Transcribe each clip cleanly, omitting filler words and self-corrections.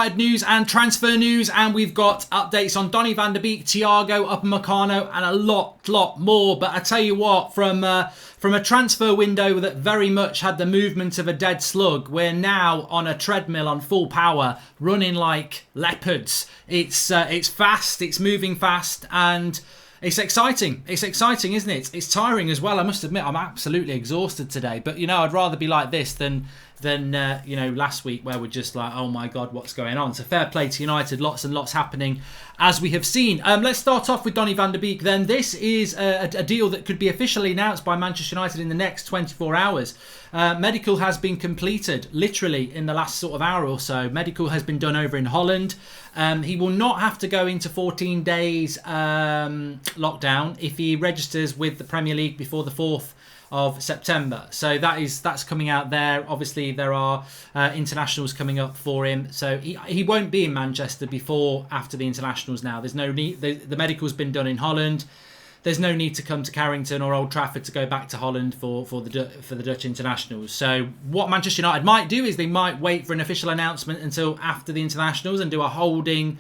United news and transfer news, and we've got updates on Donny van de Beek, Thiago, Upamecano, and a lot more. But I tell you what, from a transfer window that very much had the movement of a dead slug, we're now on a treadmill on full power, running like leopards. It's fast, it's moving fast, and it's exciting. It's exciting, isn't it? It's tiring as well. I must admit, I'm absolutely exhausted today. But, you know, I'd rather be like this than last week where we're just like, oh my God, what's going on? So fair play to United. Lots and lots happening, as we have seen. Let's start off with Donny van de Beek then. This is a deal that could be officially announced by Manchester United in the next 24 hours. Medical has been completed literally in the last sort of hour or so. Medical has been done over in Holland. He will not have to go into 14 days lockdown if he registers with the Premier League before the 4th of September. So that's coming out there. Obviously there are internationals coming up for him, so he won't be in Manchester after the internationals now. There's no need. The medical's been done in Holland. There's no need to come to Carrington or Old Trafford to go back to Holland for the Dutch internationals. So what Manchester United might do is they might wait for an official announcement until after the internationals and do a holding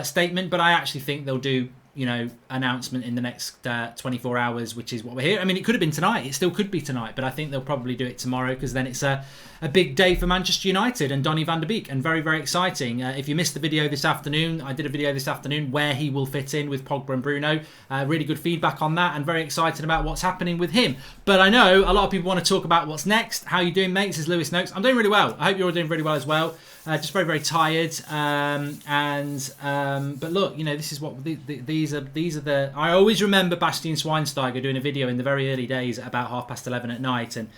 statement. But I actually think they'll do, you know, announcement in the next 24 hours, which is what we're here. I mean, it could have been tonight. It still could be tonight, but I think they'll probably do it tomorrow because then it's a big day for Manchester United and Donny van de Beek, and very, very exciting. If you missed the video this afternoon, I did a video this afternoon where he will fit in with Pogba and Bruno. Really good feedback on that, and very excited about what's happening with him. But I know a lot of people want to talk about what's next. How you doing, mate? This is Lewis Noakes. I'm doing really well. I hope you're all doing really well as well. Just very, very tired. But look, you know, this is what these are the. I always remember Bastian Schweinsteiger doing a video in the very early days at about 11:30 at night, and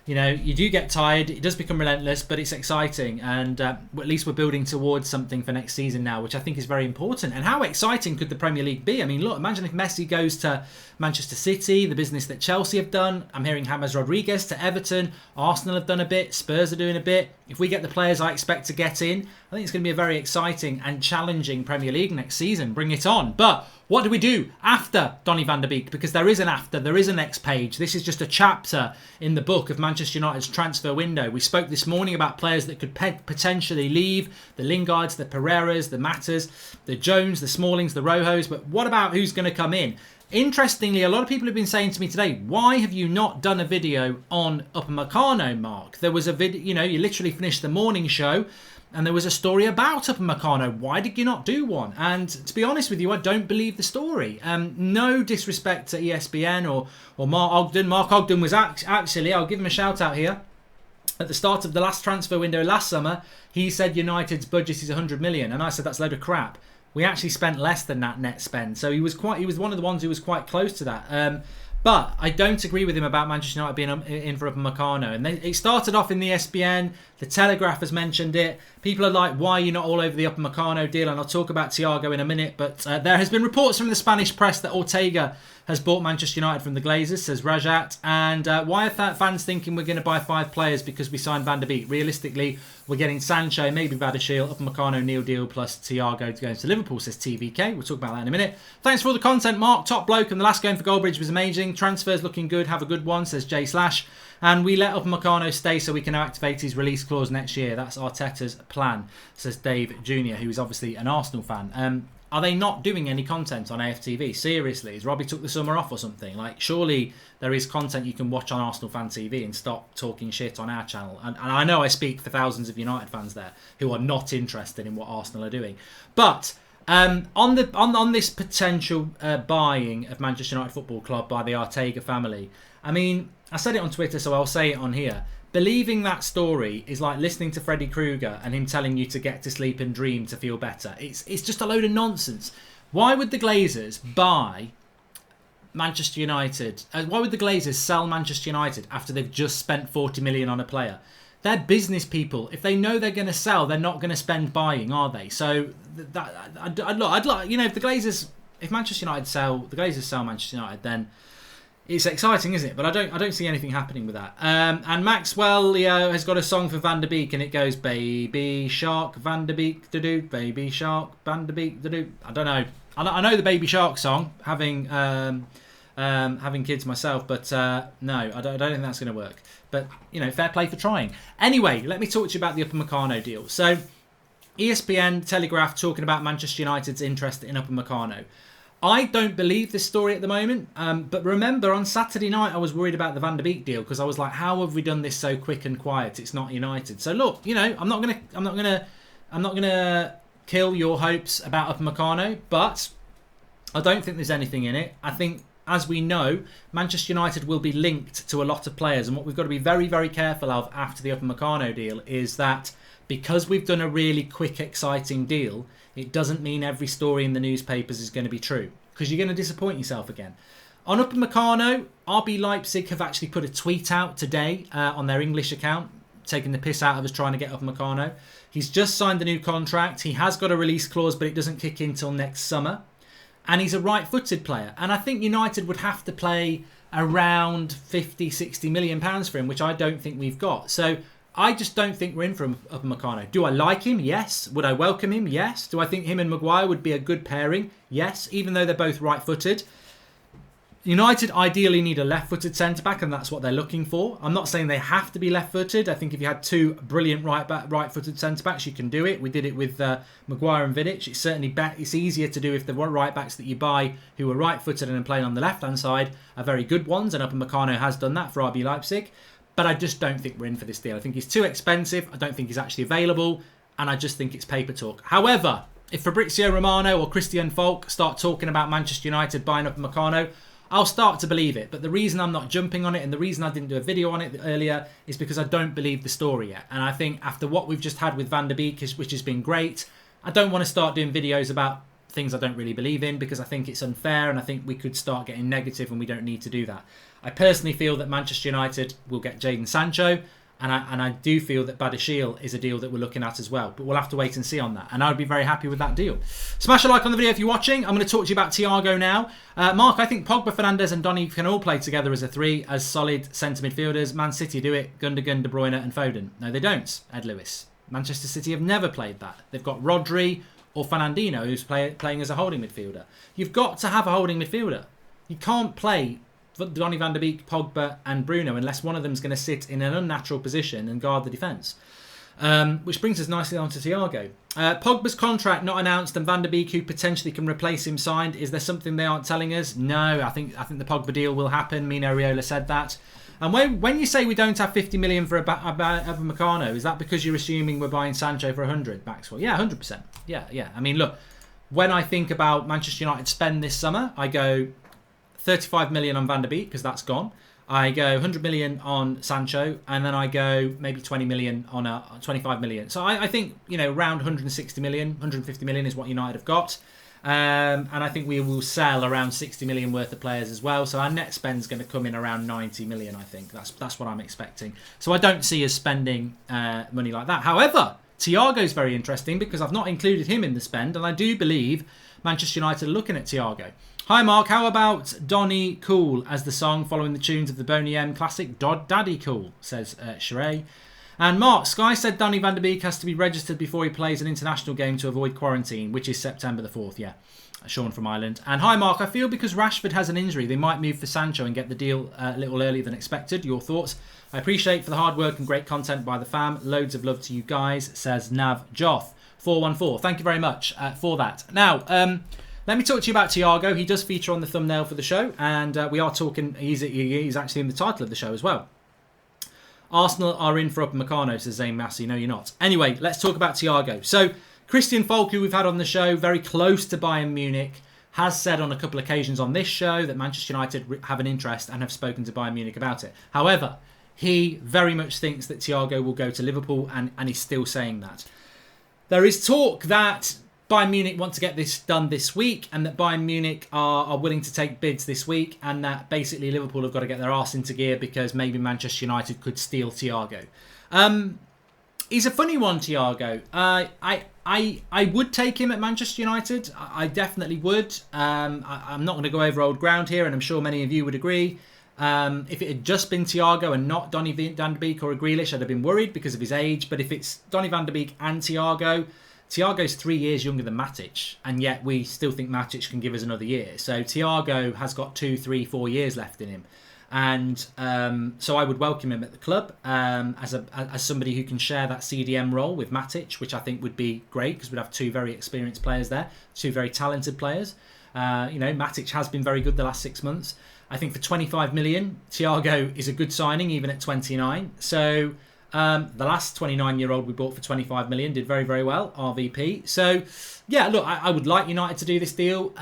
you know, you do get tired. It does become relentless, but it's exciting, and at least we're building towards something for next season now, which I think is very important. And how exciting could the Premier League be? I mean, look, imagine if Messi goes to Manchester City, the business that Chelsea have done. I'm hearing James Rodriguez to Everton. Arsenal have done a bit. Spurs are doing a bit. If we get the players I expect to get in, I think it's going to be a very exciting and challenging Premier League next season. Bring it on. But what do we do after Donny van de Beek? Because there is an after, there is a next page. This is just a chapter in the book of Manchester United's transfer window. We spoke this morning about players that could potentially leave. The Lingards, the Pereiras, the Matters, the Jones, the Smallings, the Rojos. But what about who's going to come in? Interestingly, a lot of people have been saying to me today, why have you not done a video on Upamecano, Mark? There was a video, you know, you literally finished the morning show and there was a story about Upamecano. Why did you not do one? And to be honest with you, I don't believe the story. No disrespect to ESPN or Mark Ogden. Mark Ogden was actually, I'll give him a shout out here. At the start of the last transfer window last summer, he said United's budget is 100 million. And I said, that's a load of crap. We actually spent less than that net spend. So he was one of the ones who was quite close to that. But I don't agree with him about Manchester United being in for Upamecano. And it started off in the ESPN. The Telegraph has mentioned it. People are like, why are you not all over the Upamecano deal? And I'll talk about Thiago in a minute. But there has been reports from the Spanish press that Ortega has bought Manchester United from the Glazers, says Rajat. And why are fans thinking we're going to buy 5 players because we signed Van der Beek? Realistically, we're getting Sancho, maybe Vadashil, Upamecano, Neil Deal, plus Thiago to go to Liverpool, says TVK. We'll talk about that in a minute. Thanks for all the content, Mark. Top bloke, and the last game for Goldbridge was amazing. Transfers looking good. Have a good one, says J Slash. And we let Upamecano stay so we can activate his release clause next year. That's Arteta's plan, says Dave Jr., who is obviously an Arsenal fan. Are they not doing any content on AFTV? Seriously, has Robbie took the summer off or something? Like, surely there is content you can watch on Arsenal Fan TV and stop talking shit on our channel. And I know I speak for thousands of United fans there who are not interested in what Arsenal are doing. But on this potential buying of Manchester United Football Club by the Ortega family, I mean, I said it on Twitter, so I'll say it on here. Believing that story is like listening to Freddy Krueger and him telling you to get to sleep and dream to feel better. It's just a load of nonsense. Why would the Glazers buy Manchester United? Why would the Glazers sell Manchester United after they've just spent 40 million on a player? They're business people. If they know they're going to sell, they're not going to spend buying, are they? So I'd like, you know, if Manchester United sell, the Glazers sell Manchester United, then it's exciting, isn't it? But I don't see anything happening with that. And Maxwell has got a song for Van der Beek, and it goes, Baby Shark, Van der Beek, do-do, Baby Shark, Van der Beek, do-do. I don't know. I know the Baby Shark song, having kids myself, but no, I don't think that's going to work. But, you know, fair play for trying. Anyway, let me talk to you about the Upamecano deal. So, ESPN, Telegraph talking about Manchester United's interest in Upamecano. I don't believe this story at the moment, but remember on Saturday night I was worried about the Van der Beek deal because I was like, how have we done this so quick and quiet? It's not United. So look, you know, I'm not gonna kill your hopes about Upamecano, but I don't think there's anything in it. I think, as we know, Manchester United will be linked to a lot of players, and what we've got to be very, very careful of after the Upamecano deal is that because we've done a really quick, exciting deal, it doesn't mean every story in the newspapers is going to be true, because you're going to disappoint yourself again. On Upamecano, RB Leipzig have actually put a tweet out today on their English account, taking the piss out of us trying to get Upamecano. He's just signed the new contract. He has got a release clause, but it doesn't kick in till next summer. And he's a right-footed player. And I think United would have to play around 50, 60 million pounds for him, which I don't think we've got. So I just don't think we're in for Upamecano. Do I like him? Yes. Would I welcome him? Yes. Do I think him and Maguire would be a good pairing? Yes, even though they're both right-footed. United ideally need a left-footed centre-back, and that's what they're looking for. I'm not saying they have to be left-footed. I think if you had two brilliant right-footed centre-backs, you can do it. We did it with Maguire and Vidic. It's certainly it's easier to do if the right-backs that you buy who are right-footed and playing on the left-hand side are very good ones, and Upamecano has done that for RB Leipzig. But I just don't think we're in for this deal. I think he's too expensive. I don't think he's actually available, and I just think it's paper talk. However, if Fabrizio Romano or Christian Falk start talking about Manchester United buying Upamecano, I'll start to believe it. But the reason I'm not jumping on it and the reason I didn't do a video on it earlier is because I don't believe the story yet. And I think after what we've just had with Van der Beek, which has been great, I don't want to start doing videos about things I don't really believe in because I think it's unfair and I think we could start getting negative and we don't need to do that. I personally feel that Manchester United will get Jadon Sancho, and I do feel that Badiashile is a deal that we're looking at as well. But we'll have to wait and see on that. And I'd be very happy with that deal. Smash a like on the video if you're watching. I'm going to talk to you about Thiago now. Mark, I think Pogba, Fernandes and Donny can all play together as a three, as solid centre midfielders. Man City do it. Gundogan, De Bruyne and Foden. No, they don't, Ed Lewis. Manchester City have never played that. They've got Rodri or Fernandinho who's playing as a holding midfielder. You've got to have a holding midfielder. You can't play Donny van der Beek, Pogba and Bruno unless one of them is going to sit in an unnatural position and guard the defence. Which brings us nicely on to Thiago. Pogba's contract not announced and Van der Beek, who potentially can replace him, signed. Is there something they aren't telling us? No, I think the Pogba deal will happen. Mino Raiola said that. And when you say we don't have 50 million for Upamecano, is that because you're assuming we're buying Sancho for 100, Maxwell? Yeah, 100%. Yeah. I mean, look, when I think about Manchester United spend this summer, I go 35 million on Van der Beek because that's gone. I go 100 million on Sancho, and then I go maybe 20 million on 25 million. So I think, you know, around 160 million, 150 million is what United have got. And I think we will sell around 60 million worth of players as well. So our net spend is going to come in around 90 million, I think. That's what I'm expecting. So I don't see us spending money like that. However, Thiago's very interesting because I've not included him in the spend, and I do believe Manchester United are looking at Thiago. Hi Mark, how about Donny Cool as the song following the tunes of the Boney M classic Daddy Cool, says Sheree. And Mark, Sky said Donny van der Beek has to be registered before he plays an international game to avoid quarantine, which is September the 4th, yeah. Sean from Ireland. And hi Mark, I feel because Rashford has an injury, they might move for Sancho and get the deal a little earlier than expected. Your thoughts? I appreciate for the hard work and great content by the fam. Loads of love to you guys, says Nav Joth 414. Thank you very much for that. Now, let me talk to you about Thiago. He does feature on the thumbnail for the show, and we are talking. He's actually in the title of the show as well. Arsenal are in for Upamecano, says Zayn Massey. No, you're not. Anyway, let's talk about Thiago. So, Christian Falk, who we've had on the show, very close to Bayern Munich, has said on a couple of occasions on this show that Manchester United have an interest and have spoken to Bayern Munich about it. However, he very much thinks that Thiago will go to Liverpool, and he's still saying that. There is talk that Bayern Munich want to get this done this week, and that Bayern Munich are willing to take bids this week, and that basically Liverpool have got to get their arse into gear because maybe Manchester United could steal Thiago. He's a funny one, Thiago. I would take him at Manchester United. I definitely would. I'm not going to go over old ground here, and I'm sure many of you would agree. If it had just been Thiago and not Donny van der Beek or a Grealish, I'd have been worried because of his age. But if it's Donny van der Beek and Thiago's 3 years younger than Matic, and yet we still think Matic can give us another year. So Thiago has got 2, 3, 4 years left in him. And so I would welcome him at the club as somebody who can share that CDM role with Matic, which I think would be great because we'd have two very experienced players there, two very talented players. Matic has been very good the last 6 months. I think for 25 million, Thiago is a good signing even at 29. So the last 29-year-old we bought for 25 million did very, very well, RVP. So yeah, look, I would like United to do this deal.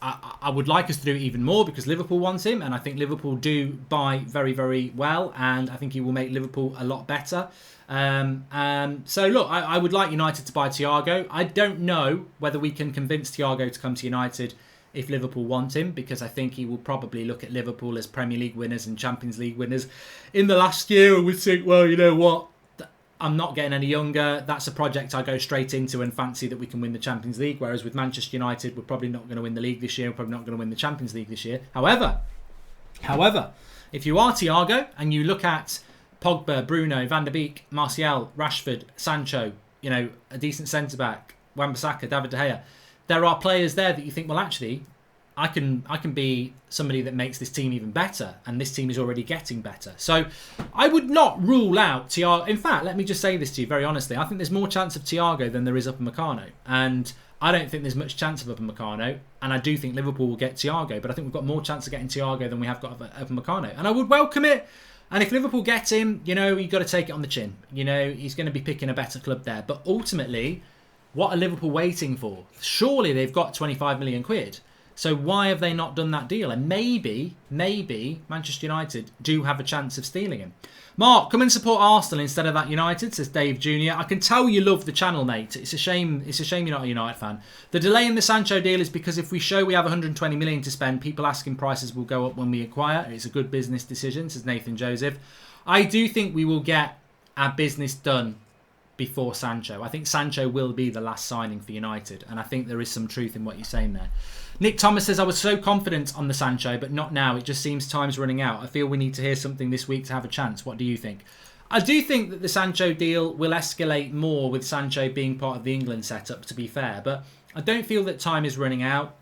I would like us to do it even more because Liverpool wants him, and I think Liverpool do buy very, very well, and I think he will make Liverpool a lot better. So look, I would like United to buy Thiago. I don't know whether we can convince Thiago to come to United if Liverpool want him, because I think he will probably look at Liverpool as Premier League winners and Champions League winners in the last year and would think, well, you know what, I'm not getting any younger. That's a project I go straight into and fancy that we can win the Champions League. Whereas with Manchester United, we're probably not going to win the league this year. We're probably not going to win the Champions League this year. However, if you are Thiago and you look at Pogba, Bruno, Van der Beek, Martial, Rashford, Sancho, a decent centre-back, Wan-Bissaka, David De Gea, there are players there that you think, well, actually, I can be somebody that makes this team even better, and this team is already getting better. So I would not rule out Thiago. In fact, let me just say this to you very honestly. I think there's more chance of Thiago than there is Upamecano. And I don't think there's much chance of Upamecano, and I do think Liverpool will get Thiago, but I think we've got more chance of getting Thiago than we have got of Upamecano. And I would welcome it. And if Liverpool get him, you've got to take it on the chin. He's going to be picking a better club there. But ultimately, what are Liverpool waiting for? Surely they've got 25 million quid. So why have they not done that deal? And maybe Manchester United do have a chance of stealing him. Mark, come and support Arsenal instead of that United, says Dave Jr. I can tell you love the channel, mate. It's a shame you're not a United fan. The delay in the Sancho deal is because if we show we have 120 million to spend, people asking prices will go up when we acquire. It's a good business decision, says Nathan Joseph. I do think we will get our business done before Sancho. I think Sancho will be the last signing for United, and I think there is some truth in what you're saying there. Nick Thomas says, I was so confident on the Sancho, but not now. It just seems time's running out. I feel we need to hear something this week to have a chance. What do you think? I do think that the Sancho deal will escalate more with Sancho being part of the England setup, to be fair, but I don't feel that time is running out.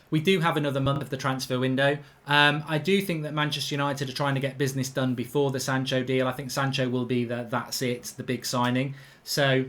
We do have another month of the transfer window. I do think that Manchester United are trying to get business done before the Sancho deal. I think Sancho will be that's the big signing. So,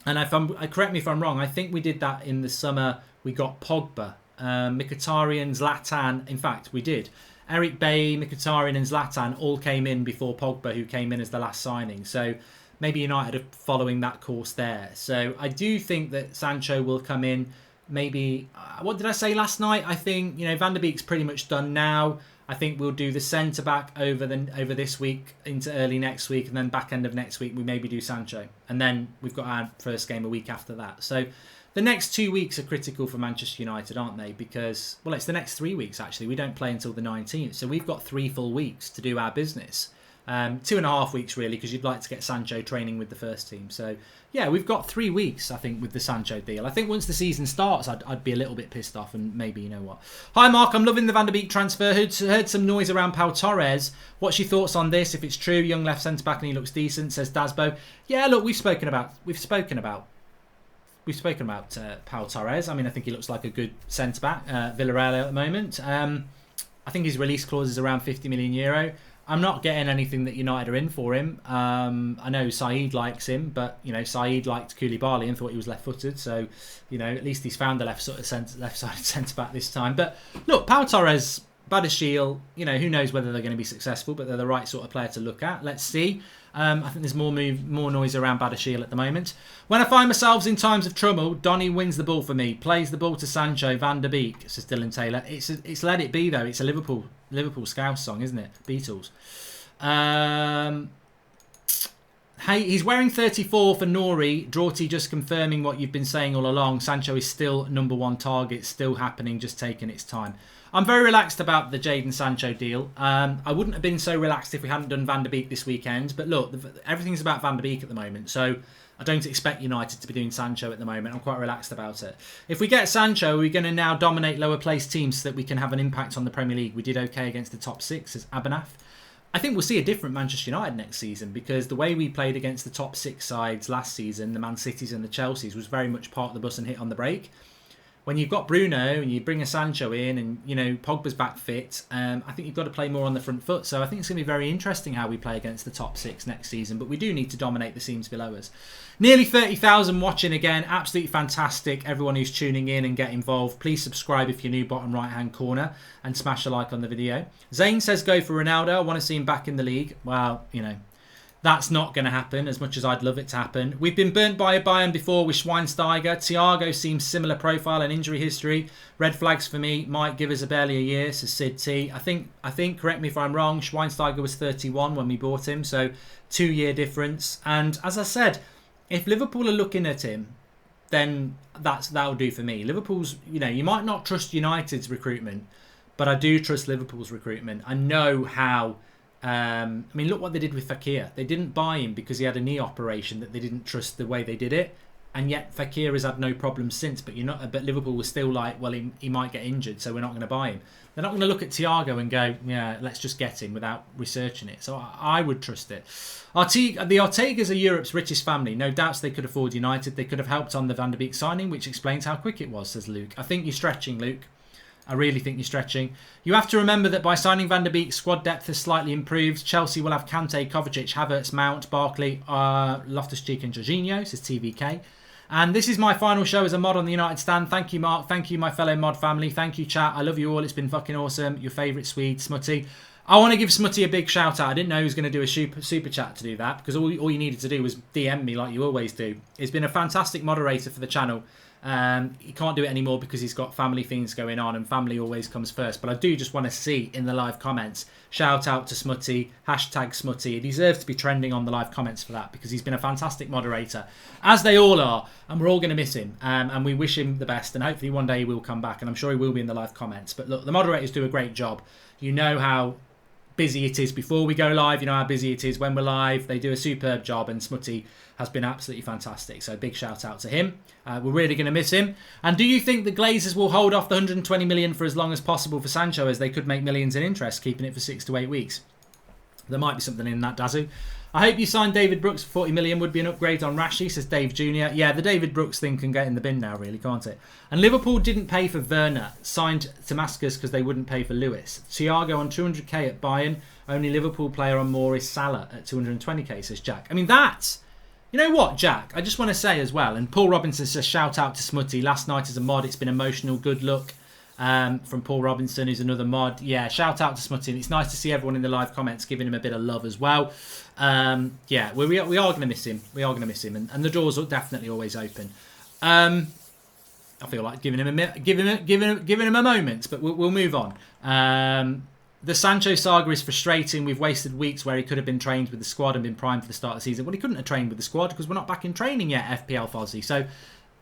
and correct me if I'm wrong, I think we did that in the summer. We got Pogba, Mkhitaryan, Zlatan. In fact, we did. Eric Bailly, Mkhitaryan and Zlatan all came in before Pogba, who came in as the last signing. So maybe United are following that course there. So I do think that Sancho will come in. Maybe, what did I say last night? I think, Van der Beek's pretty much done now. I think we'll do the centre-back over this week into early next week, and then back end of next week we maybe do Sancho. And then we've got our first game a week after that. So the next 2 weeks are critical for Manchester United, aren't they? Because, well, it's the next 3 weeks, actually. We don't play until the 19th. So we've got 3 full weeks to do our business. 2.5 weeks, really, because you'd like to get Sancho training with the first team. So, yeah, we've got 3 weeks, I think, with the Sancho deal. I think once the season starts, I'd be a little bit pissed off, and maybe, you know what. Hi, Mark. I'm loving the Van der Beek transfer. Heard some noise around Pau Torres. What's your thoughts on this? If it's true, young left centre-back and he looks decent, says Dasbo. Yeah, look, we've spoken about Pau Torres. I mean, I think he looks like a good centre-back. Villarreal at the moment. I think his release clause is around €50 million. I'm not getting anything that United are in for him. I know Saeed likes him, but Saeed liked Koulibaly and thought he was left-footed. So, at least he's found the left-sided centre-back this time. But look, Pau Torres, Badiashile, who knows whether they're going to be successful, but they're the right sort of player to look at. Let's see. I think there's more noise around Badiashile at the moment. When I find myself in times of trouble, Donny wins the ball for me, plays the ball to Sancho, Van der Beek, says Dylan Taylor. It's Let It Be, though. It's a Liverpool Scouse song, isn't it? Beatles. Hey, he's wearing 34 for Nori. Drawty just confirming what you've been saying all along. Sancho is still number 1 target, still happening, just taking its time. I'm very relaxed about the Jadon Sancho deal. I wouldn't have been so relaxed if we hadn't done Van der Beek this weekend. But look, everything's about Van der Beek at the moment. So I don't expect United to be doing Sancho at the moment. I'm quite relaxed about it. If we get Sancho, we're going to now dominate lower place teams so that we can have an impact on the Premier League. We did okay against the top 6 as Abanath. I think we'll see a different Manchester United next season, because the way we played against the top 6 sides last season, the Man Cities and the Chelseas, was very much part of the bus and hit on the brake. when you've got Bruno and you bring a Sancho in and, you know, Pogba's back fit, I think you've got to play more on the front foot. So I think it's going to be very interesting how we play against the top 6 next season. But we do need to dominate the teams below us. Nearly 30,000 watching again. Absolutely fantastic. Everyone who's tuning in and get involved. Please subscribe if you're new, bottom right-hand corner, and smash a like on the video. Zane says go for Ronaldo. I want to see him back in the league. Well, you know, that's not going to happen as much as I'd love it to happen. We've been burnt by a Bayern before with Schweinsteiger. Thiago seems similar profile and injury history. Red flags for me. Might give us barely a year, says Sid T. I think, correct me if I'm wrong, Schweinsteiger was 31 when we bought him, so 2-year difference. And as I said, if Liverpool are looking at him, then that'll do for me. Liverpool's, you know, you might not trust United's recruitment, but I do trust Liverpool's recruitment. I know how. I mean, look what they did with Fekir. They didn't buy him because he had a knee operation that they didn't trust the way they did it, and yet Fekir has had no problems since. But but Liverpool was still like, well, he might get injured, so we're not going to buy him. They're not going to look at Thiago and go, yeah, let's just get him without researching it. So I would trust it. The Ortegas are Europe's richest family. No doubts they could afford United. They could have helped on the Van der Beek signing, which explains how quick it was, says Luke. I think you're stretching, Luke. I really think you're stretching. You have to remember that by signing Van der Beek, squad depth has slightly improved. Chelsea will have Kante, Kovacic, Havertz, Mount, Barkley, Loftus-Cheek and Jorginho, says TVK. And this is my final show as a mod on the United Stand. Thank you, Mark. Thank you, my fellow mod family. Thank you, chat. I love you all. It's been fucking awesome. Your favourite Swede, Smutty. I want to give Smutty a big shout out. I didn't know he was going to do a super chat to do that, because all you needed to do was DM me like you always do. He's been a fantastic moderator for the channel. He can't do it anymore because he's got family things going on, and family always comes first. But I do just want to see in the live comments, shout out to Smutty, hashtag Smutty. He deserves to be trending on the live comments for that, because he's been a fantastic moderator, as they all are, and we're all going to miss him, and we wish him the best, and hopefully one day he will come back, and I'm sure he will be in the live comments. But look, the moderators do a great job. You know how busy it is before we go live, you know how busy it is when we're live. They do a superb job, and Smutty has been absolutely fantastic, so big shout out to him. We're really going to miss him. And do you think the Glazers will hold off the 120 million for as long as possible for Sancho, as they could make millions in interest keeping it for 6 to 8 weeks? There might be something in that, Dazu. I hope you signed David Brooks for 40 million. Would be an upgrade on Rashi, says Dave Jr. Yeah, the David Brooks thing can get in the bin now, really, can't it? And Liverpool didn't pay for Werner, signed Damascus because they wouldn't pay for Lewis. Thiago on 200k at Bayern. Only Liverpool player on more is Salah at 220k, says Jack. I mean, that's... You know what, Jack? I just want to say as well, and Paul Robinson says shout out to Smutty. Last night as a mod, it's been emotional. Good luck. From Paul Robinson, who's another mod. Yeah, shout out to Smutty. And it's nice to see everyone in the live comments giving him a bit of love as well. Yeah, we are going to miss him. We are going to miss him, and the doors are definitely always open. I feel like giving him a moment, but we'll move on. The Sancho saga is frustrating. We've wasted weeks where he could have been trained with the squad and been primed for the start of the season. Well, he couldn't have trained with the squad because we're not back in training yet, FPL Fozzy. So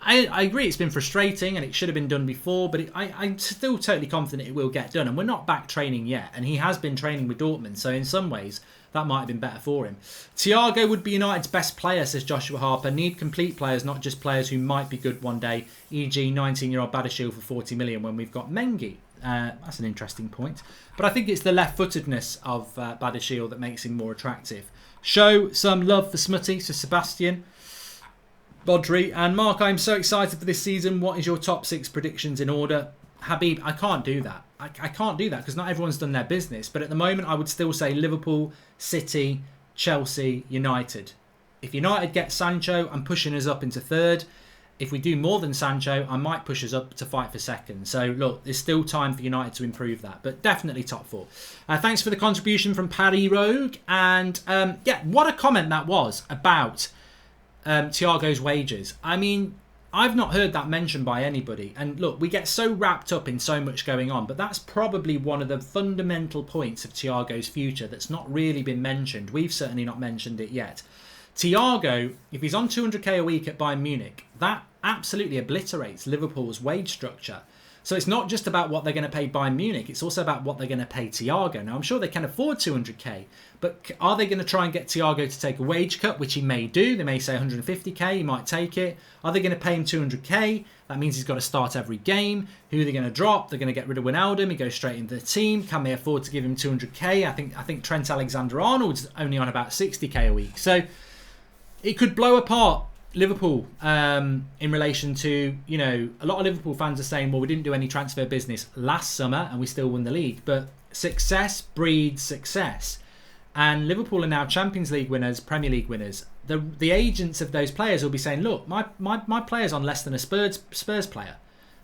I agree it's been frustrating and it should have been done before, but I'm still totally confident it will get done. And we're not back training yet. And he has been training with Dortmund. So in some ways, that might have been better for him. Thiago would be United's best player, says Joshua Harper. Need complete players, not just players who might be good one day. E.g. 19-year-old Badashil for 40 million when we've got Mengi. That's an interesting point. But I think it's the left-footedness of Badashil that makes him more attractive. Show some love for Smutty, so Sebastian, Bodri, and Mark. I'm so excited for this season. What is your top 6 predictions in order? Habib, I can't do that. I can't do that because not everyone's done their business. But at the moment, I would still say Liverpool, City, Chelsea, United. If United get Sancho, I'm pushing us up into third. If we do more than Sancho, I might push us up to fight for second. So, look, there's still time for United to improve that. But definitely top 4. Thanks for the contribution from Paris Rogue. And, yeah, what a comment that was about Thiago's wages. I mean, I've not heard that mentioned by anybody. And, look, we get so wrapped up in so much going on. But that's probably one of the fundamental points of Thiago's future that's not really been mentioned. We've certainly not mentioned it yet. Thiago, if he's on 200k a week at Bayern Munich, that absolutely obliterates Liverpool's wage structure. So it's not just about what they're going to pay Bayern Munich, it's also about what they're going to pay Thiago. Now, I'm sure they can afford 200k, but are they going to try and get Thiago to take a wage cut, which he may do? They may say 150k, he might take it. Are they going to pay him 200k? That means he's got to start every game. Who are they going to drop? They're going to get rid of Wijnaldum. He goes straight into the team. Can they afford to give him 200k? I think Trent Alexander-Arnold's only on about 60k a week. So it could blow apart Liverpool, in relation to, a lot of Liverpool fans are saying, well, we didn't do any transfer business last summer and we still won the league. But success breeds success. And Liverpool are now Champions League winners, Premier League winners. The agents of those players will be saying, look, my player's on less than a Spurs player.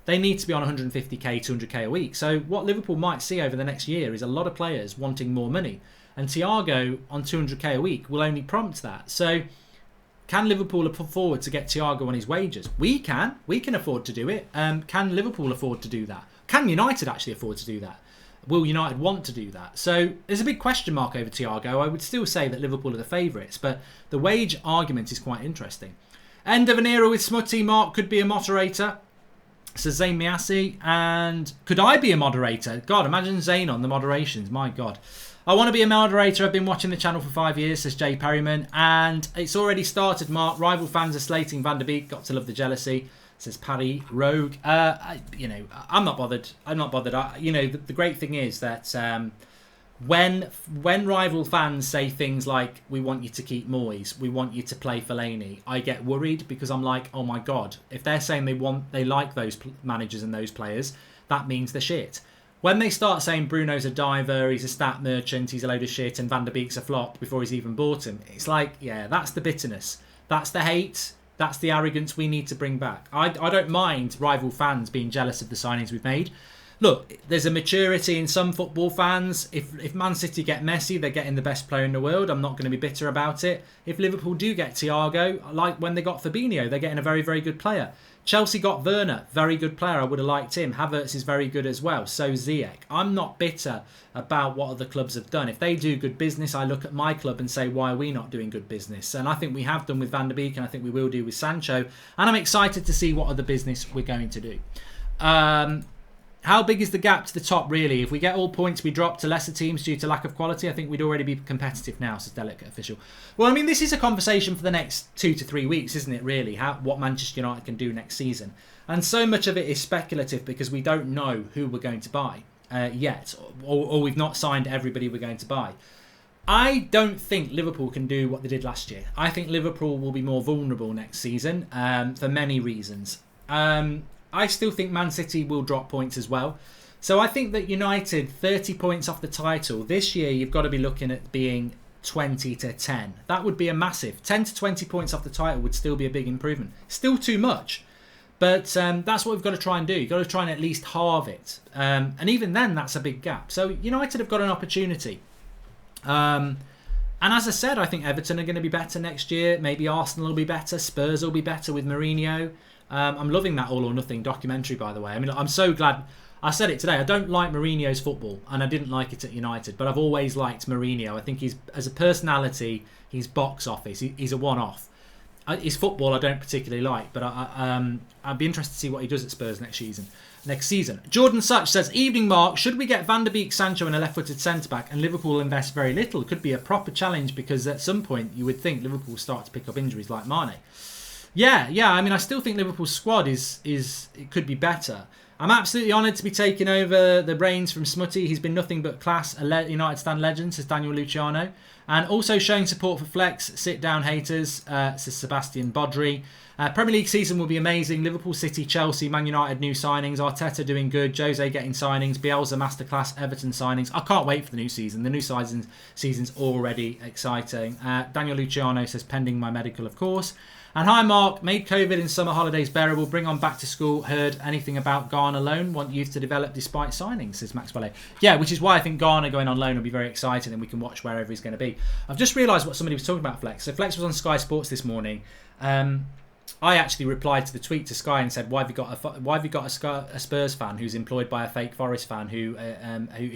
They need to be on 150k, 200k a week. So what Liverpool might see over the next year is a lot of players wanting more money. And Thiago on 200k a week will only prompt that. So can Liverpool afford to get Thiago on his wages? We can. We can afford to do it. Can Liverpool afford to do that? Can United actually afford to do that? Will United want to do that? So there's a big question mark over Thiago. I would still say that Liverpool are the favourites, but the wage argument is quite interesting. End of an era with Smutty. Mark could be a moderator, says Zayn Miassi. And could I be a moderator? God, imagine Zayn on the moderations. My God. I want to be a moderator. I've been watching the channel for 5 years, says Jay Perryman. And it's already started, Mark. Rival fans are slating Van der Beek. Got to love the jealousy, says Paddy Rogue. I'm not bothered. I'm not bothered. The great thing is that when rival fans say things like, we want you to keep Moyes, we want you to play Fellaini, I get worried, because I'm like, oh my God, if they're saying they like those managers and those players, that means they're shit. When they start saying Bruno's a diver, he's a stat merchant, he's a load of shit, and Van der Beek's a flop before he's even bought him, it's like, yeah, that's the bitterness. That's the hate. That's the arrogance we need to bring back. I don't mind rival fans being jealous of the signings we've made. Look, there's a maturity in some football fans. If Man City get Messi, they're getting the best player in the world. I'm not going to be bitter about it. If Liverpool do get Thiago, like when they got Fabinho, they're getting a very, very good player. Chelsea got Werner, very good player. I would have liked him. Havertz is very good as well. So Ziyech. I'm not bitter about what other clubs have done. If they do good business, I look at my club and say, why are we not doing good business? And I think we have done with Van der Beek, and I think we will do with Sancho. And I'm excited to see what other business we're going to do. How big is the gap to the top, really? If we get all points, we drop to lesser teams due to lack of quality. I think we'd already be competitive now, says Delicate Official. Well, I mean, this is a conversation for the next 2 to 3 weeks, isn't it, really? What Manchester United can do next season. And so much of it is speculative because we don't know who we're going to buy yet. Or we've not signed everybody we're going to buy. I don't think Liverpool can do what they did last year. I think Liverpool will be more vulnerable next season for many reasons. I still think Man City will drop points as well. So I think that United, 30 points off the title. This year, you've got to be looking at being 20 to 10. That would be a massive. 10 to 20 points off the title would still be a big improvement. Still too much. But that's what we've got to try and do. You've got to try and at least halve it. And even then, that's a big gap. So United have got an opportunity. And as I said, I think Everton are going to be better next year. Maybe Arsenal will be better. Spurs will be better with Mourinho. I'm loving that All or Nothing documentary, by the way. I mean, I'm so glad. I said it today. I don't like Mourinho's football, and I didn't like it at United, but I've always liked Mourinho. I think he's, as a personality, he's box office. He's a one-off. His football I don't particularly like, but I'd be interested to see what he does at Spurs next season. Jordan Such says, evening Mark, should we get Van der Beek, Sancho and a left-footed centre-back and Liverpool invest very little? It could be a proper challenge because at some point you would think Liverpool will start to pick up injuries like Mane. Yeah. I mean, I still think Liverpool's squad it could be better. I'm absolutely honoured to be taking over the reins from Smutty. He's been nothing but class, a United Stand legend, says Daniel Luciano. And also showing support for Flex, sit down haters, says Sebastian Bodry. Premier League season will be amazing. Liverpool, City, Chelsea, Man United new signings. Arteta doing good. Jose getting signings. Bielsa masterclass. Everton signings. I can't wait for the new season. The new season's already exciting. Daniel Luciano says, pending my medical, of course. And hi Mark, made COVID in summer holidays bearable, bring on back to school, heard anything about Ghana loan, want youth to develop despite signings, says Max Welle. Yeah, which is why I think Ghana going on loan will be very exciting and we can watch wherever he's going to be. I've just realised what somebody was talking about Flex. So Flex was on Sky Sports this morning. I actually replied to the tweet to Sky and said, why have you got a Spurs fan who's employed by a fake Forest fan who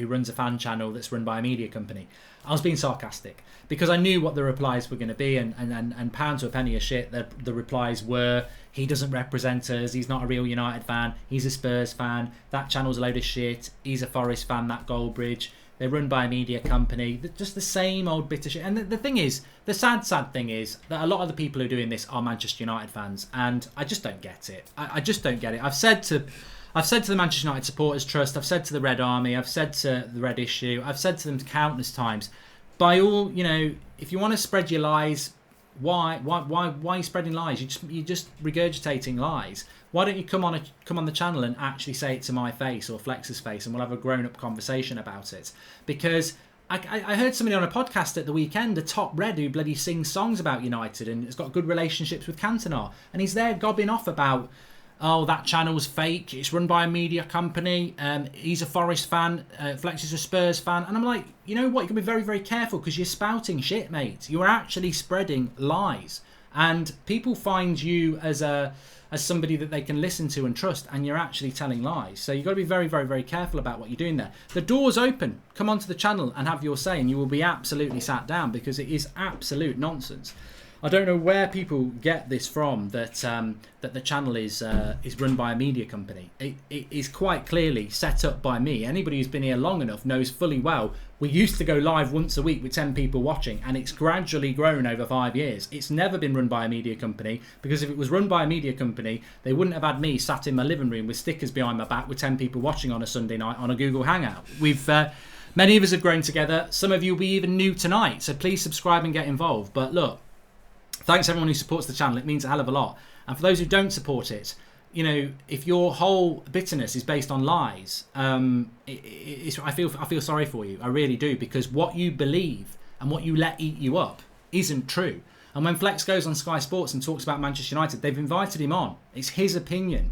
runs a fan channel that's run by a media company? I was being sarcastic because I knew what the replies were going to be, and pound to a penny a shit. The replies were, he doesn't represent us, he's not a real United fan, he's a Spurs fan, that channel's a load of shit, he's a Forest fan, that Goldbridge, they're run by a media company, just the same old bitter shit. And the thing is, the sad thing is that a lot of the people who are doing this are Manchester United fans, and I just don't get it. I just don't get it. I've said to the Manchester United Supporters Trust, I've said to the Red Army, I've said to the Red Issue, I've said to them countless times, by all, if you want to spread your lies, Why are you spreading lies? You're just regurgitating lies. Why don't you come on the channel and actually say it to my face or Flex's face, and we'll have a grown-up conversation about it? Because I heard somebody on a podcast at the weekend, a top red who bloody sings songs about United and has got good relationships with Cantona, and he's there gobbing off about, oh, that channel's fake, it's run by a media company, he's a Forest fan, Flex is a Spurs fan. And I'm like, you know what, you can be very, very careful, because you're spouting shit, mate. You're actually spreading lies, and people find you as somebody that they can listen to and trust, and you're actually telling lies. So you've got to be very, very, very careful about what you're doing there. The door's open. Come onto the channel and have your say, and you will be absolutely sat down, because it is absolute nonsense. I don't know where people get this from, that that the channel is run by a media company. It is quite clearly set up by me. Anybody who's been here long enough knows fully well we used to go live once a week with 10 people watching, and it's gradually grown over 5 years. It's never been run by a media company, because if it was run by a media company, they wouldn't have had me sat in my living room with stickers behind my back with 10 people watching on a Sunday night on a Google Hangout. Many of us have grown together. Some of you will be even new tonight, so please subscribe and get involved. But look, thanks everyone who supports the channel. It means a hell of a lot. And for those who don't support it, you know, if your whole bitterness is based on lies, I feel sorry for you. I really do, because what you believe and what you let eat you up isn't true. And when Flex goes on Sky Sports and talks about Manchester United, they've invited him on. It's his opinion.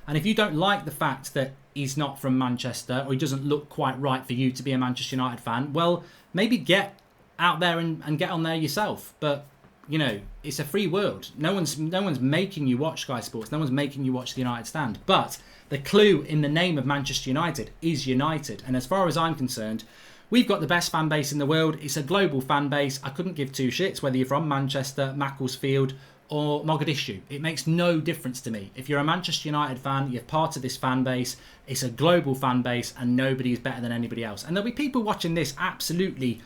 And if you don't like the fact that he's not from Manchester, or he doesn't look quite right for you to be a Manchester United fan, well, maybe get out there and get on there yourself. But you know, it's a free world. No one's making you watch Sky Sports. No one's making you watch the United Stand. But the clue in the name of Manchester United is United. And as far as I'm concerned, we've got the best fan base in the world. It's a global fan base. I couldn't give two shits whether you're from Manchester, Macclesfield or Mogadishu. It makes no difference to me. If you're a Manchester United fan, you're part of this fan base. It's a global fan base, and nobody is better than anybody else. And there'll be people watching this absolutely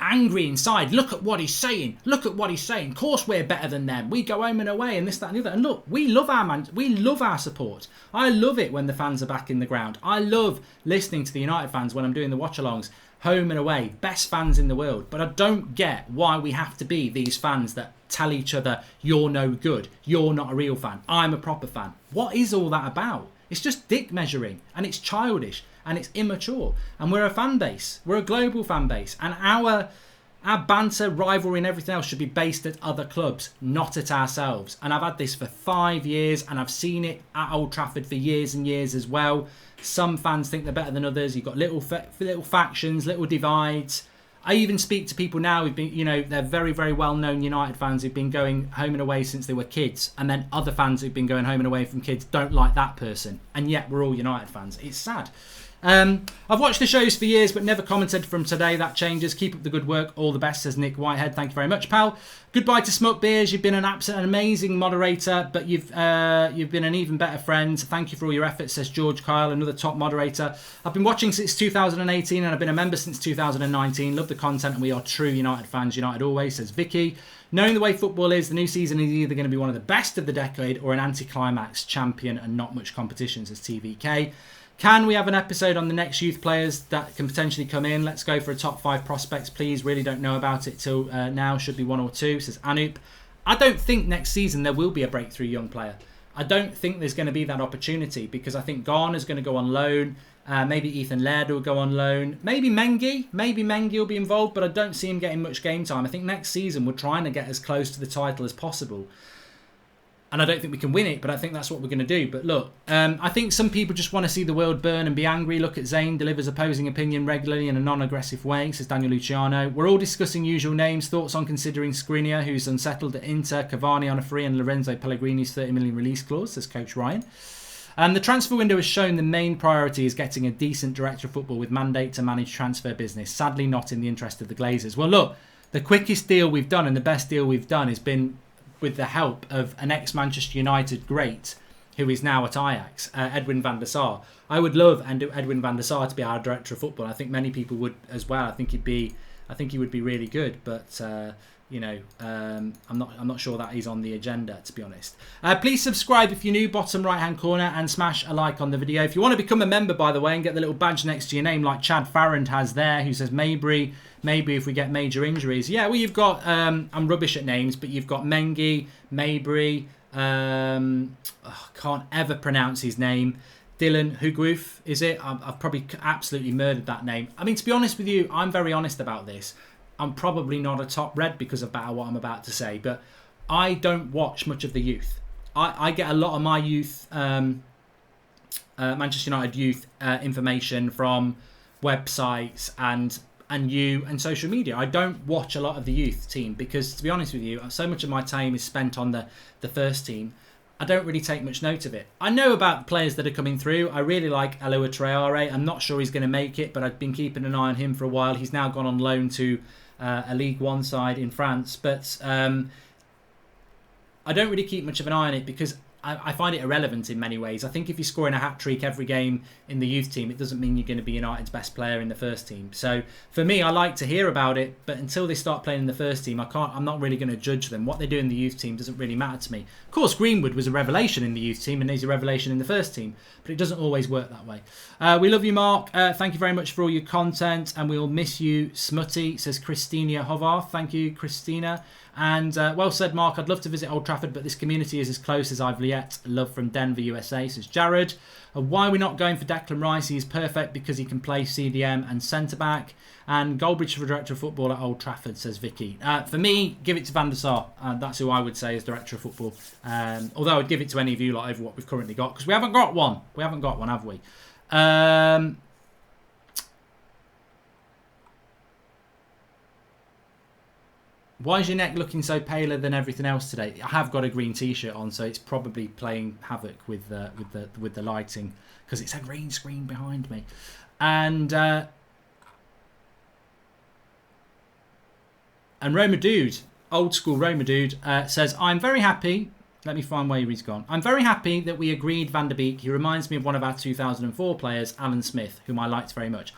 angry inside. Look at what he's saying. Look at what he's saying. Of course we're better than them. We go home and away and this, that and the other. And look, we love our support. I love it when the fans are back in the ground. I love listening to the United fans when I'm doing the watch-alongs. Home and away. Best fans in the world. But I don't get why we have to be these fans that tell each other, you're no good. You're not a real fan. I'm a proper fan. What is all that about? It's just dick measuring, and it's childish, and it's immature. And we're a fan base. We're a global fan base. And our banter, rivalry and everything else should be based at other clubs, not at ourselves. And I've had this for 5 years, and I've seen it at Old Trafford for years and years as well. Some fans think they're better than others. You've got little factions, little divides. I even speak to people now who've been, you know, they're very, very well-known United fans who've been going home and away since they were kids. And then other fans who've been going home and away from kids don't like that person. And yet we're all United fans. It's sad. I've watched the shows for years but never commented from today. That changes. Keep up the good work. All the best, says Nick Whitehead. Thank you very much, pal. Goodbye to Smut Beers. You've been an amazing moderator, but you've been an even better friend. Thank you for all your efforts, says George Kyle, another top moderator. I've been watching since 2018 and I've been a member since 2019. Love the content and we are true United fans. United always, says Vicky. Knowing the way football is, the new season is either going to be one of the best of the decade or an anticlimax, champion and not much competition, says TVK. Can we have an episode on the next youth players that can potentially come in? Let's go for a top 5 prospects, please. Really don't know about it till now. Should be 1 or 2, says Anup. I don't think next season there will be a breakthrough young player. I don't think there's going to be that opportunity, because I think Garner's going to go on loan. Maybe Ethan Laird will go on loan. Maybe Mengi will be involved, but I don't see him getting much game time. I think next season we're trying to get as close to the title as possible. And I don't think we can win it, but I think that's what we're going to do. But look, I think some people just want to see the world burn and be angry. Look at Zayn, delivers opposing opinion regularly in a non-aggressive way, says Daniel Luciano. We're all discussing usual names. Thoughts on considering Skriniar, who's unsettled at Inter, Cavani on a free, and Lorenzo Pellegrini's 30 million release clause, says Coach Ryan. The transfer window has shown the main priority is getting a decent director of football with mandate to manage transfer business. Sadly, not in the interest of the Glazers. Well, look, the quickest deal we've done and the best deal we've done has been with the help of an ex-Manchester United great who is now at Ajax, Edwin van der Sar. I would love Edwin van der Sar to be our director of football. I think many people would as well. I think he would be really good. But you know, I'm not sure that is on the agenda, to be honest. Please subscribe if you're new, bottom right hand corner, and smash a like on the video. If you want to become a member, by the way, and get the little badge next to your name like Chad Farrand has there, who says maybe if we get major injuries. Yeah, well, you've got I'm rubbish at names, but you've got Mengi, Mabry, can't ever pronounce his name. Dylan Hugwoof, is it? I've probably absolutely murdered that name. I mean, to be honest with you, I'm very honest about this. I'm probably not a top red because of what I'm about to say, but I don't watch much of the youth. I get a lot of my youth, Manchester United youth information from websites and social media. I don't watch a lot of the youth team because, to be honest with you, so much of my time is spent on the first team. I don't really take much note of it. I know about the players that are coming through. I really like Aloha Traore. I'm not sure he's going to make it, but I've been keeping an eye on him for a while. He's now gone on loan to a League One side in France. But I don't really keep much of an eye on it because I find it irrelevant in many ways. I think if you're scoring a hat-trick every game in the youth team, it doesn't mean you're going to be United's best player in the first team. So for me, I like to hear about it, but until they start playing in the first team, I'm not really going to judge them. What they do in the youth team doesn't really matter to me. Of course, Greenwood was a revelation in the youth team and he's a revelation in the first team, but it doesn't always work that way. We love you, Mark. Thank you very much for all your content, and we'll miss you, Smutty, says Christina Hovarth. Thank you, Christina. And well said, Mark. I'd love to visit Old Trafford, but this community is as close as I've yet. Love from Denver, USA, says Jared. Why are we not going for Declan Rice? He is perfect because he can play CDM and centre-back. And Goldbridge for Director of Football at Old Trafford, says Vicky. For me, give it to Van der Sar. That's who I would say is Director of Football. Although I'd give it to any of you lot over what we've currently got, because we haven't got one. We haven't got one, have we? Why is your neck looking so paler than everything else today? I have got a green t-shirt on, so it's probably playing havoc with the lighting because it's a green screen behind me. And Roma Dude, old school Roma Dude, says, I'm very happy. Let me find where he's gone. I'm very happy that we agreed Van der Beek. He reminds me of one of our 2004 players, Alan Smith, whom I liked very much.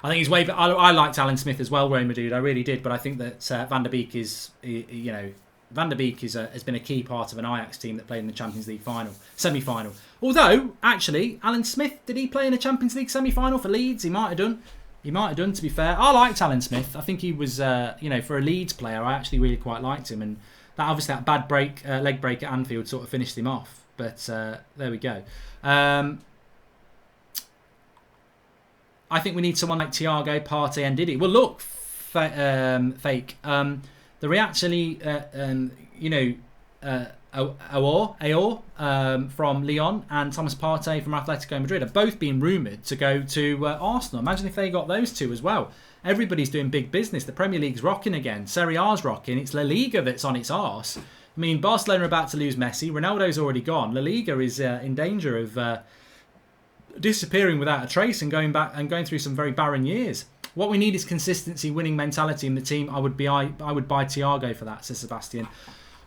I think he's way. I liked Alan Smith as well, Roma Dude. I really did, but I think that Van der Beek is, Van der Beek has been a key part of an Ajax team that played in the Champions League semi-final. Although, actually, Alan Smith, did he play in a Champions League semi-final for Leeds? He might have done. He might have done, to be fair. I liked Alan Smith. I think he was, for a Leeds player, I actually really quite liked him. And that bad leg break at Anfield sort of finished him off. But there we go. I think we need someone like Thiago, Partey and Didi. Well, look, fake. There are actually, Aor from Lyon and Thomas Partey from Atletico Madrid have both been rumoured to go to Arsenal. Imagine if they got those two as well. Everybody's doing big business. The Premier League's rocking again. Serie A's rocking. It's La Liga that's on its arse. I mean, Barcelona are about to lose Messi. Ronaldo's already gone. La Liga is in danger of disappearing without a trace and going through some very barren years. What we need is consistency, winning mentality in the team. I would buy Thiago for that, says Sebastian.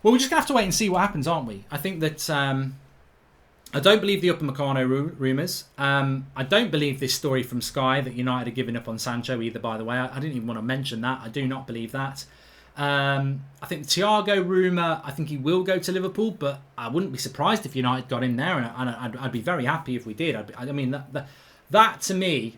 Well, we're just gonna have to wait and see what happens, aren't we? I think that I don't believe the Upamecano rumours. I don't believe this story from Sky that United are giving up on Sancho either. By the way, I didn't even want to mention that. I do not believe that. I think the Thiago rumour, I think he will go to Liverpool, but I wouldn't be surprised if United got him there, and I'd be very happy if we did. That to me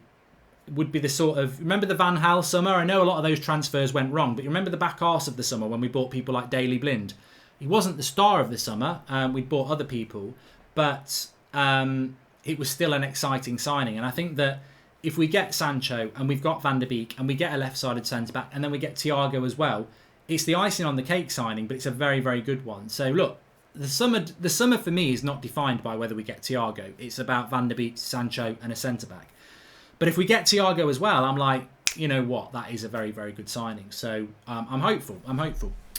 would be the sort of... Remember the Van Gaal summer? I know a lot of those transfers went wrong, but you remember the back arse of the summer when we bought people like Daley Blind? He wasn't the star of the summer. We'd bought other people, but it was still an exciting signing. And I think that if we get Sancho and we've got Van der Beek and we get a left-sided centre-back and then we get Thiago as well, it's the icing on the cake signing, but it's a very, very good one. So look, the summer for me is not defined by whether we get Thiago. It's about Van der Beek, Sancho and a centre-back. But if we get Thiago as well, I'm like, you know what, that is a very, very good signing. So I'm hopeful.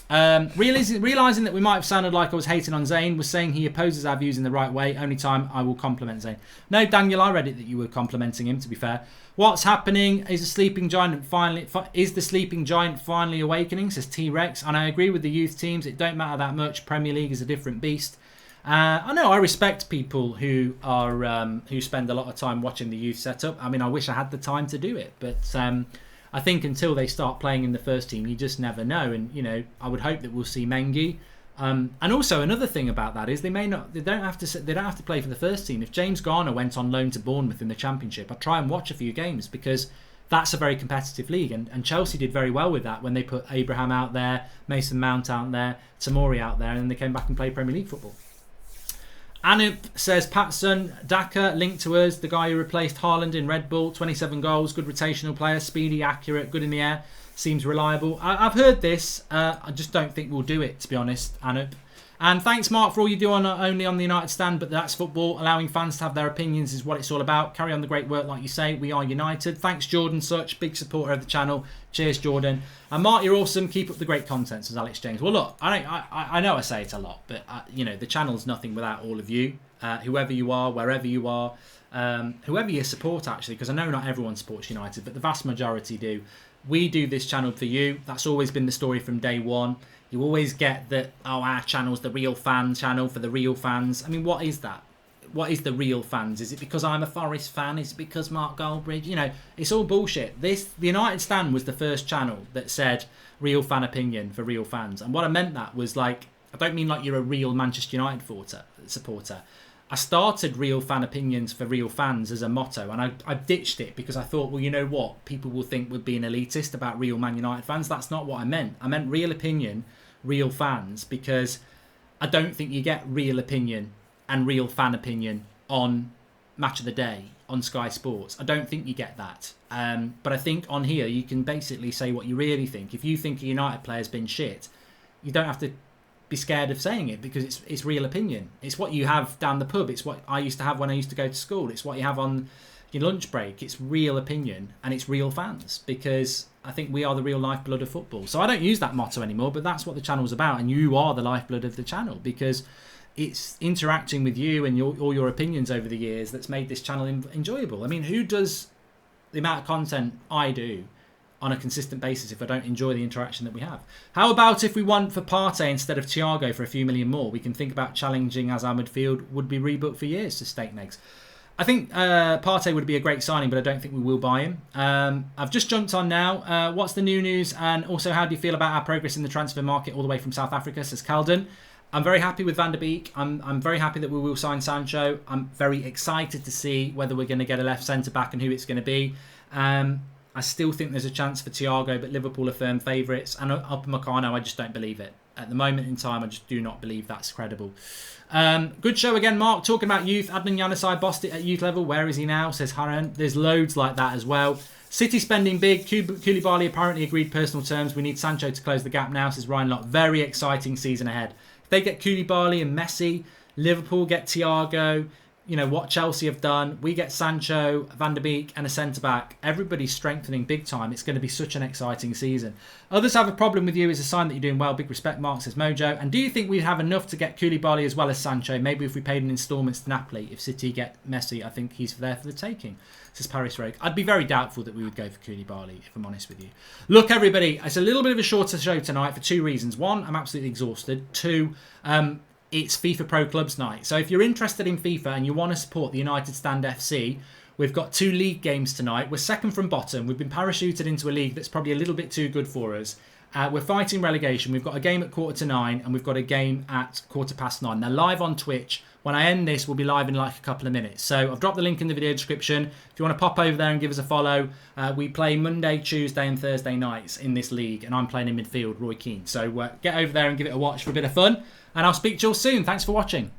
Realising that we might have sounded like I was hating on Zayn, was saying he opposes our views in the right way. Only time I will compliment Zayn. No, Daniel, I read it that you were complimenting him, to be fair. What's happening? Is the sleeping giant finally awakening? Says T-Rex. And I agree with the youth teams. It don't matter that much. Premier League is a different beast. I know I respect people who are who spend a lot of time watching the youth setup. I mean, I wish I had the time to do it, but I think until they start playing in the first team, you just never know. And, you know, I would hope that we'll see Mengi. And also another thing about that is they don't have to play for the first team. If James Garner went on loan to Bournemouth in the Championship, I'd try and watch a few games, because that's a very competitive league, and Chelsea did very well with that when they put Abraham out there, Mason Mount out there, Tomori out there, and then they came back and played Premier League football. Anup says, Patson, Daka, linked to us, the guy who replaced Haaland in Red Bull, 27 goals, good rotational player, speedy, accurate, good in the air, seems reliable. I've heard this, I just don't think we'll do it, to be honest, Anup. And thanks, Mark, for all you do only on the United stand, but that's football. Allowing fans to have their opinions is what it's all about. Carry on the great work, like you say. We are United. Thanks, Jordan Such, big supporter of the channel. Cheers, Jordan. And Mark, you're awesome. Keep up the great content, says Alex James. Well, look, I know I say it a lot, but you know, the channel's nothing without all of you. Whoever you are, wherever you are, whoever you support, actually, because I know not everyone supports United, but the vast majority do. We do this channel for you. That's always been the story from day one. You always get that, oh, our channel's the real fan channel for the real fans. I mean, what is that? What is the real fans? Is it because I'm a Forest fan? Is it because Mark Goldbridge? You know, it's all bullshit. The United Stand was the first channel that said real fan opinion for real fans. And what I meant that was, like, I don't mean like you're a real Manchester United supporter. I started real fan opinions for real fans as a motto, and I ditched it because I thought, well, you know what? People will think we're being elitist about real Man United fans. That's not what I meant. I meant real opinion, real fans, because I don't think you get real opinion and real fan opinion on Match of the Day on Sky Sports. I don't think you get that. But I think on here you can basically say what you really think. If you think a United player's been shit, you don't have to be scared of saying it, because it's real opinion. It's what you have down the pub. It's what I used to have when I used to go to school. It's what you have on your lunch break. It's real opinion, and it's real fans, because I think we are the real lifeblood of football. So I don't use that motto anymore, but that's what the channel's about, and you are the lifeblood of the channel, because it's interacting with you and all your opinions over the years that's made this channel enjoyable. I mean, who does the amount of content I do on a consistent basis if I don't enjoy the interaction that we have? How about if we won for Partey instead of Thiago for a few million more? We can think about challenging as our midfield would be rebooked for years, to Steak Negs. I think Partey would be a great signing, but I don't think we will buy him. I've just jumped on now. What's the new news? And also, how do you feel about our progress in the transfer market all the way from South Africa, says Calden. I'm very happy with Van der Beek. I'm very happy that we will sign Sancho. I'm very excited to see whether we're going to get a left centre-back and who it's going to be. I still think there's a chance for Thiago, but Liverpool are firm favourites. And Upamecano, I just don't believe it. At the moment in time, I just do not believe that's credible. Good show again, Mark. Talking about youth. Adnan Januzaj bossed it at youth level. Where is he now, says Haran. There's loads like that as well. City spending big. Koulibaly apparently agreed personal terms. We need Sancho to close the gap now, says Ryan Lott. Very exciting season ahead. If they get Koulibaly and Messi, Liverpool get Thiago, you know, what Chelsea have done, we get Sancho, Van der Beek and a centre-back. Everybody's strengthening big time. It's going to be such an exciting season. Others have a problem with you is a sign that you're doing well. Big respect, Mark, says Mojo. And do you think we'd have enough to get Koulibaly as well as Sancho? Maybe if we paid in instalments to Napoli. If City get Messi, I think he's there for the taking, says Paris Rogue. I'd be very doubtful that we would go for Koulibaly, if I'm honest with you. Look, everybody, it's a little bit of a shorter show tonight for two reasons. One, I'm absolutely exhausted. Two, it's FIFA Pro Clubs night. So if you're interested in FIFA and you want to support the United Stand FC, we've got 2 league games tonight. We're second from bottom. We've been parachuted into a league that's probably a little bit too good for us. We're fighting relegation. We've got a game at 8:45 and we've got a game at 9:15. They're live on Twitch. When I end this, we'll be live in like a couple of minutes. So I've dropped the link in the video description. If you want to pop over there and give us a follow, we play Monday, Tuesday and Thursday nights in this league. And I'm playing in midfield, Roy Keane. So get over there and give it a watch for a bit of fun. And I'll speak to you all soon. Thanks for watching.